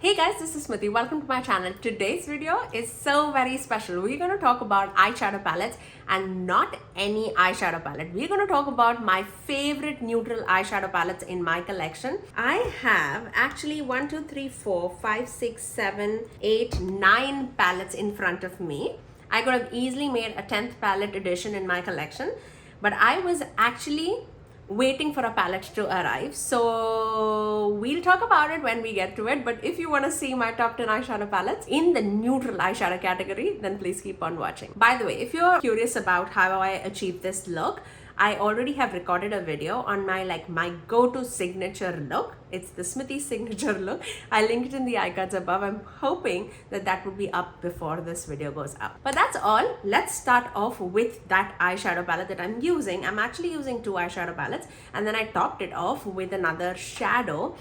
Hey guys, this is Smithy. Welcome to my channel. Today's video is so very special. We're going to talk about eyeshadow palettes and not any eyeshadow palette. We're going to talk about my favorite neutral eyeshadow palettes in my collection. I have actually 1, 2, 3, 4, 5, 6, 7, 8, 9 palettes in front of me. I could have easily made a 10th palette edition in my collection, but I was actually waiting for a palette to arrive, so we'll talk about it when we get to it. But if you want to see my top 10 eyeshadow palettes in the neutral eyeshadow category, then please keep on watching. By the way, if you're curious about how I achieved this look, I already have recorded a video on my go-to signature look. It's the Smithy signature look. I linked it in the icons above. I'm hoping that that would be up before this video goes up. But that's all. Let's start off with that eyeshadow palette that I'm using. I'm actually using 2 eyeshadow palettes, and then I topped it off with another shadow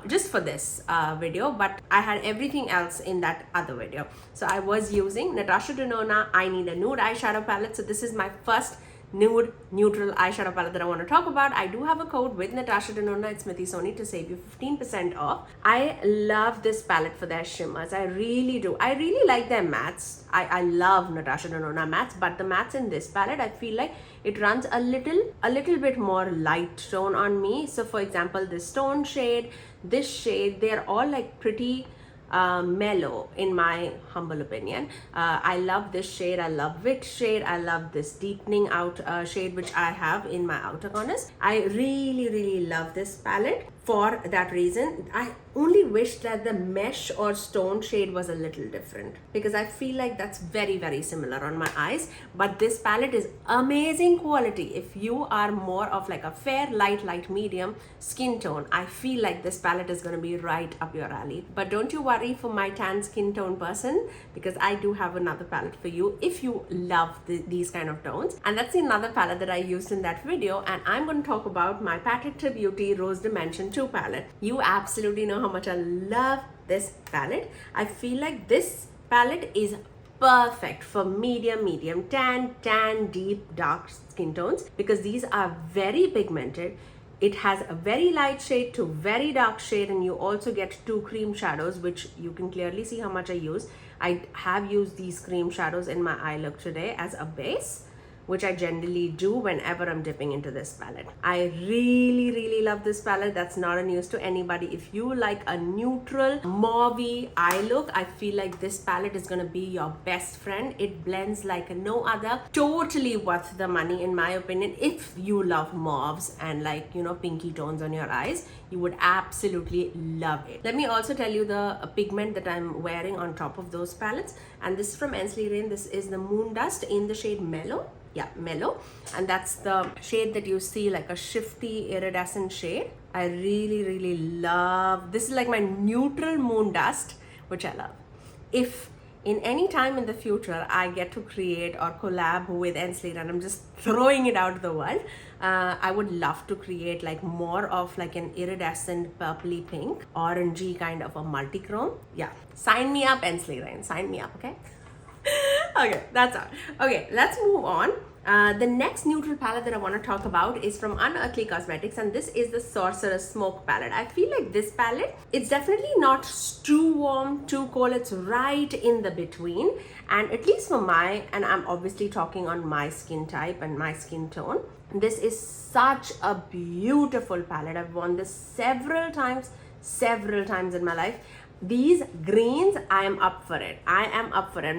just for this video, but I had everything else in that other video. So I was using Natasha Denona I Need a Nude eyeshadow palette. So this is my first nude neutral eyeshadow palette that I want to talk about. I do have a code with Natasha Denona at Smithy Sony to save you 15% off. I love this palette for their shimmers. I really do. I really like their mattes. I love Natasha Denona mattes, but the mattes in this palette, I feel like it runs a little bit more light tone on me. So for example, this tone shade, this shade, they're all like pretty mellow in my humble opinion. I love this shade. I love wit shade. I love this deepening out shade which I have in my outer corners. I really love this palette for that reason. I only wish that the mesh or stone shade was a little different, because I feel like that's very similar on my eyes. But this palette is amazing quality. If you are more of like a fair light medium skin tone, I feel like this palette is going to be right up your alley. But don't you worry for my tan skin tone person, because I do have another palette for you if you love these kind of tones. And that's another palette that I used in that video, and I'm going to talk about my Adept Beauty Rose Dimension 2 palette. You absolutely know how much I love this palette. I feel like this palette is perfect for medium tan, deep, dark skin tones, because these are very pigmented. It has a very light shade to very dark shade, and you also get 2 cream shadows, which you can clearly see how much I use. I have used these cream shadows in my eye look today as a base, which I generally do whenever I'm dipping into this palette. I really love this palette. That's not a news to anybody. If you like a neutral mauvey eye look, I feel like this palette is gonna be your best friend. It blends like no other. Totally worth the money in my opinion. If you love mauves and pinky tones on your eyes, you would absolutely love it. Let me also tell you the pigment that I'm wearing on top of those palettes, and this is from Ensley Reign. This is the Moon Dust in the shade Mellow. Yeah, Mellow, and that's the shade that you see, like a shifty iridescent shade. I really love this. Is like my neutral moon dust, which I love. If in any time in the future I get to create or collab with Ensley, and I'm just throwing it out of the world, I would love to create like more of like an iridescent purpley pink orangey kind of a multi-chrome. Yeah, sign me up, Ensley Reign, sign me up. Okay. Okay, that's all. Okay, let's move on. The next neutral palette that I want to talk about is from Unearthly Cosmetics, and this is the Sorcerous Smoke palette. I feel like this palette, it's definitely not too warm, too cold. It's right in the between, and at least for and I'm obviously talking on my skin type and my skin tone, this is such a beautiful palette. I've worn this several times in my life. These greens, I am up for it. I'm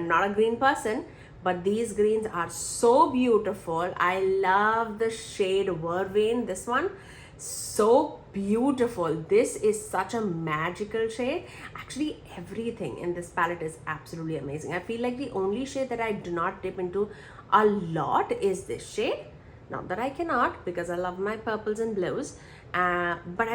not a green person, but these greens are so beautiful. I love the shade Vervain, this one. So beautiful. This is such a magical shade. Actually, everything in this palette is absolutely amazing. I feel like the only shade that I do not dip into a lot is this shade. Not that I cannot, because I love my purples and blues. But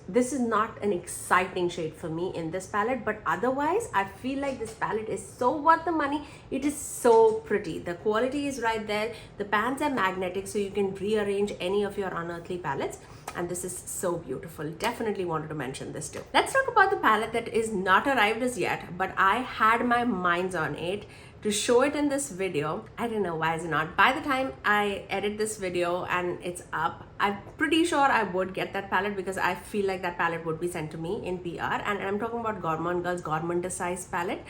this is not an exciting shade for me in this palette. But otherwise, I feel like this palette is so worth the money. It is so pretty. The quality is right there. The pans are magnetic, so you can rearrange any of your Unearthly palettes. and this is so beautiful. Definitely wanted to mention this too. Let's talk about the palette that is not arrived as yet, but I had my minds on it to show it in this video. I don't know why it's not. By the time I edit this video and it's up, I'm pretty sure I would get that palette because I feel like that palette would be sent to me in PR. And I'm talking about Gourmande Girls Gourmandises palette.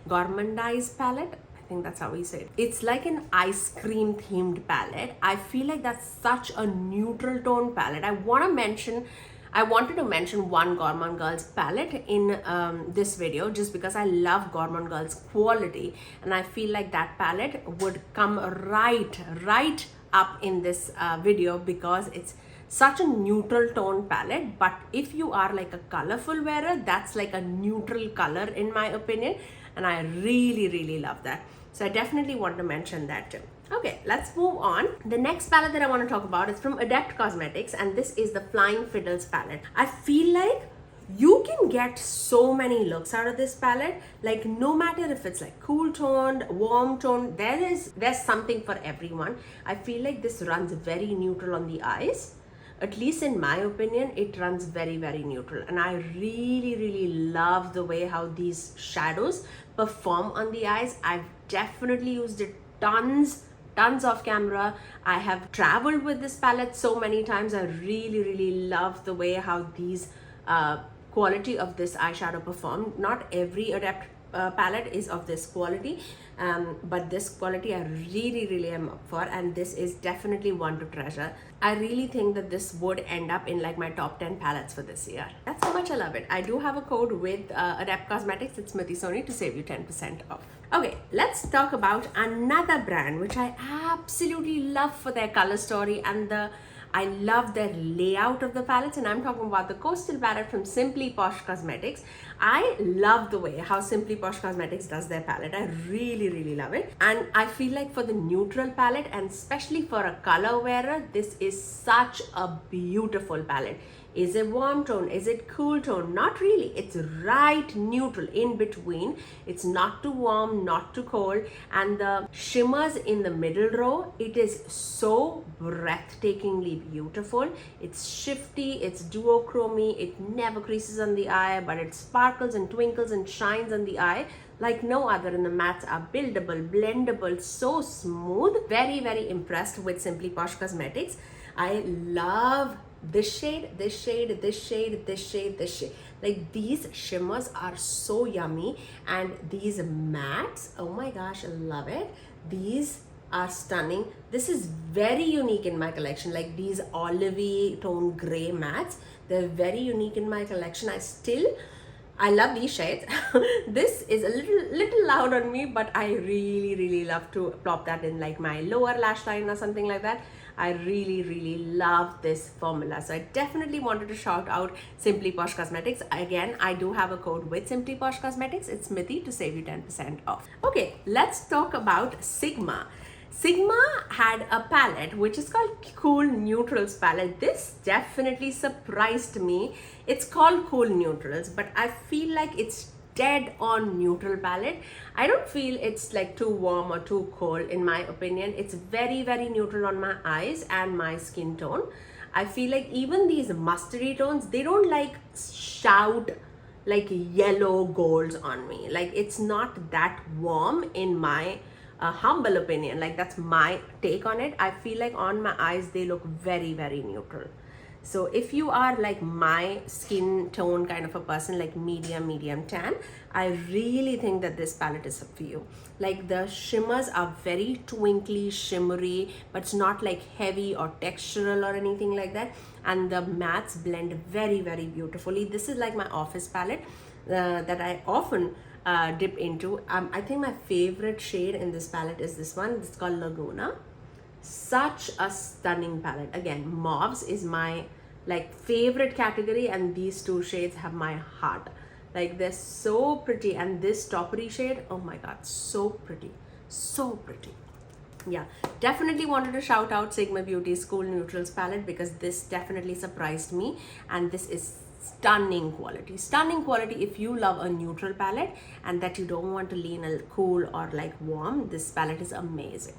Gourmandise palette. I think that's how we say it. It's like an ice cream themed palette. I feel like that's such a neutral tone palette. I wanted to mention one Gourmande Girls palette in this video just because I love Gourmande Girls quality, and I feel like that palette would come right up in this video because it's such a neutral tone palette. But if you are like a colorful wearer, that's like a neutral color in my opinion, and I really love that. So I definitely want to mention that too. Okay, let's move on. The next palette that I want to talk about is from Adept Cosmetics, and this is the Flying Fiddles palette. I feel like you can get so many looks out of this palette, like no matter if it's like cool toned, warm toned, there's something for everyone. I feel like this runs very neutral on the eyes. At least in my opinion, it runs very neutral, and I really love the way how these shadows perform on the eyes. I've definitely used it tons off camera. I have traveled with this palette so many times. I really love the way how these quality of this eyeshadow perform. Not every Adept palette is of this quality, but this quality I really am up for, and this is definitely one to treasure. I really think that this would end up in like my top 10 palettes for this year. That's how much I love it. I do have a code with Adept Cosmetics. It's Smithy Sony to save you 10% off. Okay, let's talk about another brand which I absolutely love for their color story and I love their layout of the palettes, and I'm talking about the Coastal palette from Simply Posh Cosmetics. I love the way how Simply Posh Cosmetics does their palette. I really love it, and I feel like for the neutral palette and especially for a color wearer, this is such a beautiful palette. Is it warm tone? Is it cool tone? Not really. It's right neutral in between. It's not too warm, not too cold. And the shimmers in the middle row, it is so breathtakingly beautiful. It's shifty, it's duochromy, it never creases on the eye, but it sparkles and twinkles and shines on the eye like no other, and the mattes are buildable, blendable, so smooth. Very impressed with Simply Posh Cosmetics. I love this shade, this shade, this shade, this shade, this shade. Like these shimmers are so yummy, and these mattes, oh my gosh, I love it. These are stunning. This is very unique in my collection. Like these olivey tone gray mattes, they're very unique in my collection. I love these shades. This is a little loud on me, but I really love to plop that in like my lower lash line or something like that. I really love this formula. So I definitely wanted to shout out Simply Posh Cosmetics. Again, I do have a code with Simply Posh Cosmetics. It's Smithy to save you 10% off. Okay, let's talk about Sigma. Sigma had a palette which is called Cool Neutrals palette. This definitely surprised me. It's called Cool Neutrals, but I feel like it's dead on neutral palette. I don't feel it's like too warm or too cold in my opinion. It's very neutral on my eyes and my skin tone. I feel like even these mustardy tones, they don't like shout like yellow golds on me. Like it's not that warm in my humble opinion. Like that's my take on it. I feel like on my eyes they look very neutral. So if you are like my skin tone kind of a person, like medium tan, I really think that this palette is for you. Like the shimmers are very twinkly, shimmery, but it's not like heavy or textural or anything like that. And the mattes blend very beautifully. This is like my office palette that I often dip into. I think my favorite shade in this palette is this one. It's called Laguna. Such a stunning palette. Again, mauves is my like favorite category, and these two shades have my heart. Like they're so pretty, and this toppery shade, oh my god, so pretty. Yeah, definitely wanted to shout out Sigma Beauty's Cool Neutrals palette because this definitely surprised me, and this is stunning quality if you love a neutral palette and that you don't want to lean a cool or like warm. This palette is amazing.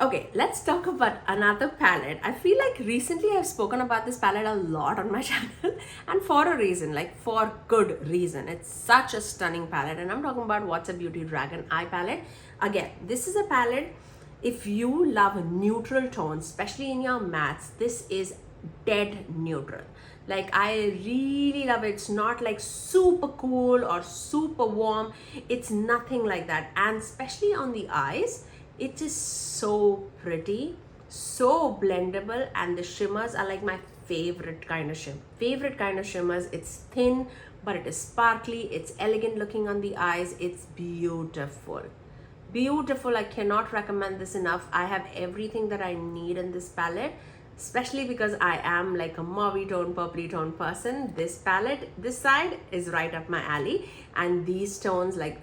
Okay, let's talk about another palette. I feel like recently I've spoken about this palette a lot on my channel and for a reason, like for good reason. It's such a stunning palette and I'm talking about Whatsup Beauty Dragon Eye palette. Again, this is a palette, if you love neutral tones, especially in your mattes, this is dead neutral. Like I really love it. It's not like super cool or super warm. It's nothing like that. And especially on the eyes, it is so pretty, so blendable, and the shimmers are like my favorite kind of shimmers. It's thin, but it is sparkly. It's elegant looking on the eyes. It's beautiful. Beautiful. I cannot recommend this enough. I have everything that I need in this palette, especially because I am like a mauvey tone, purpley tone person. This palette, this side is right up my alley, and these tones, like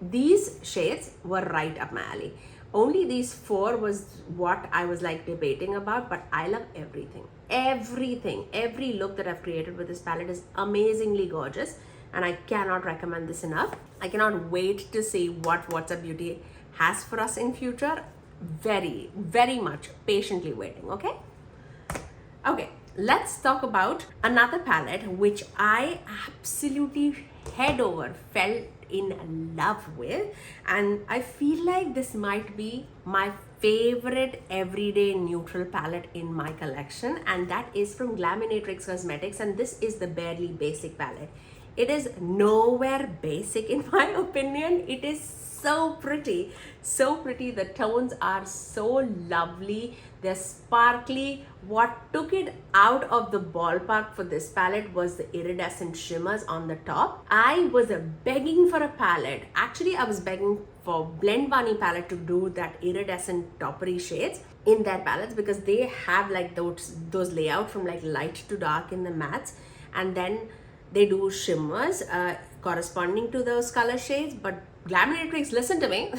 these shades were right up my alley. Only these four was what I was like debating about, but I love everything. Every look that I've created with this palette is amazingly gorgeous, and I cannot recommend this enough. I cannot wait to see what Whatsup Beauty has for us in future. Very much patiently waiting. Okay, let's talk about another palette which I absolutely head over fell in love with, and I feel like this might be my favorite everyday neutral palette in my collection, and that is from Glaminatrix Cosmetics, and this is the Barely Basic palette. It is nowhere basic in my opinion. It is so pretty. The tones are so lovely. They're sparkly. What took it out of the ballpark for this palette was the iridescent shimmers on the top. I was begging for a palette. Actually, I was begging for Blend Bunny palette to do that iridescent toppery shades in their palettes, because they have like those layout from like light to dark in the mattes, and then they do shimmers corresponding to those color shades. But Glaminatrix, listen to me.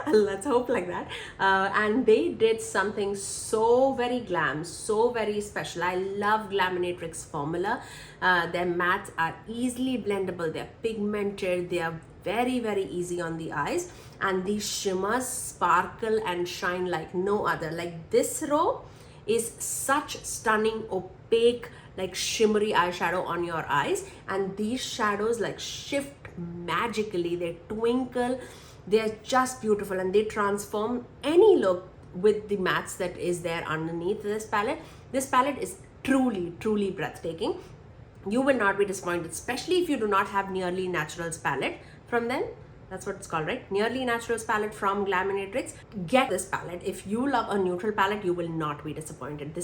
Let's hope like that. And they did something so very glam, so very special. I love Glaminatrix formula. Their mattes are easily blendable. They're pigmented. They are very easy on the eyes. And these shimmers sparkle and shine like no other. Like this row is such stunning, opaque, like shimmery eyeshadow on your eyes, and these shadows like shift magically. They twinkle. They're just beautiful, and they transform any look with the mattes that is there underneath this palette. This palette is truly breathtaking. You will not be disappointed, especially if you do not have Nearly Naturals palette from them. That's what it's called, right? Nearly Naturals palette from Glaminatrix. Get this palette. If you love a neutral palette, you will not be disappointed.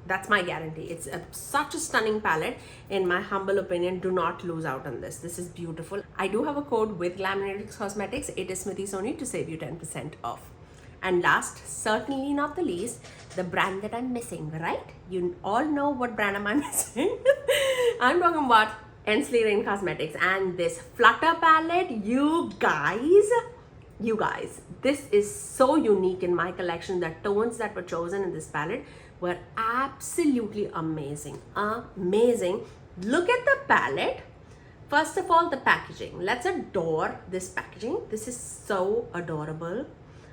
That's my guarantee. It's such a stunning palette. In my humble opinion, do not lose out on this. This is beautiful. I do have a code with Glaminatrix Cosmetics. It is Smithy Sony to save you 10% off. And last, certainly not the least, the brand that I'm missing, right? You all know what brand am I missing. I'm talking about Ensley Reign Cosmetics and this Flutter palette. You guys, this is so unique in my collection. The tones that were chosen in this palette were absolutely amazing. Look at the palette. First of all, the packaging. Let's adore this packaging. This is so adorable.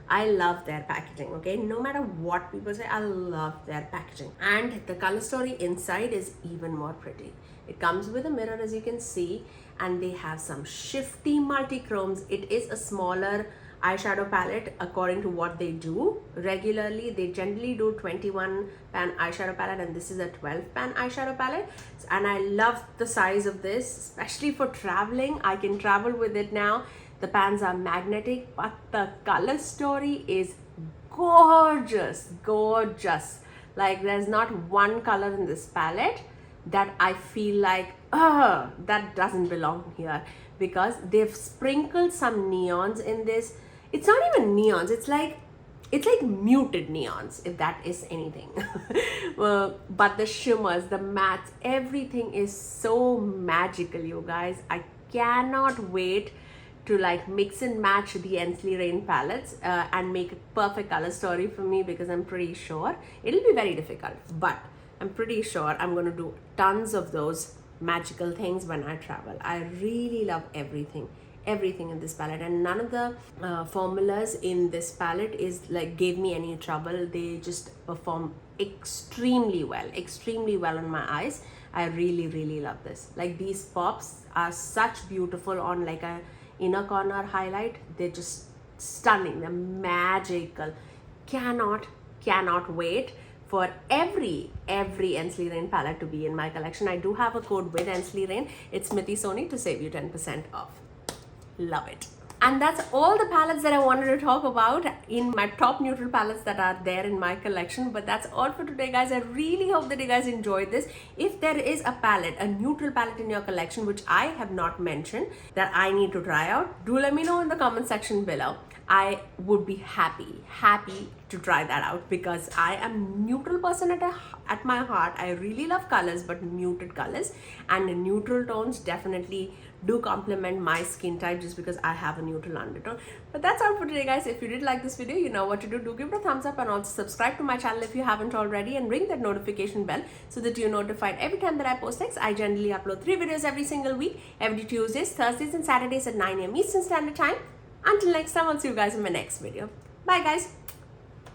I love their packaging, okay? No matter what people say, I love their packaging. And the color story inside is even more pretty. It comes with a mirror, as you can see, and they have some shifty multi-chromes. It is a smaller eyeshadow palette according to what they do regularly. They generally do 21 pan eyeshadow palette, and this is a 12 pan eyeshadow palette. And I love the size of this, especially for traveling. I can travel with it now. The pans are magnetic, but the color story is gorgeous. Like there's not one color in this palette that I feel like, that doesn't belong here, because they've sprinkled some neons in this. It's not even neons, it's like muted neons, if that is anything. But the shimmers, the mattes, everything is so magical, you guys. I cannot wait to like mix and match the Ensley Reign palettes and make a perfect color story for me, because I'm pretty sure it'll be very difficult, but I'm pretty sure I'm going to do tons of those magical things when I travel. I really love everything. everything in this palette, and none of the formulas in this palette is like gave me any trouble. They just perform extremely well on my eyes. I really love this. Like, these pops are such beautiful on like a inner corner highlight. They're just stunning, they're magical. Cannot wait for every Ensley Reign palette to be in my collection. I do have a code with Ensley Reign. It's Smithy Sony to save you 10% off. Love it. And that's all the palettes that I wanted to talk about in my top neutral palettes that are there in my collection. But that's all for today, guys. I really hope that you guys enjoyed this. If there is a palette, a neutral palette in your collection which I have not mentioned that I need to try out, do let me know in the comment section below. I would be happy to try that out, because I am a neutral person at my heart. I really love colors, but muted colors, and the neutral tones definitely do complement my skin type, just because I have a neutral undertone. But that's all for today, guys. If you did like this video, you know what to do. Do give it a thumbs up, and also subscribe to my channel if you haven't already, and ring that notification bell so that you're notified every time that I post next. I generally upload 3 videos every single week, every Tuesdays, Thursdays and Saturdays at 9 AM Eastern Standard Time. Until next time, I'll see you guys in my next video. Bye, guys.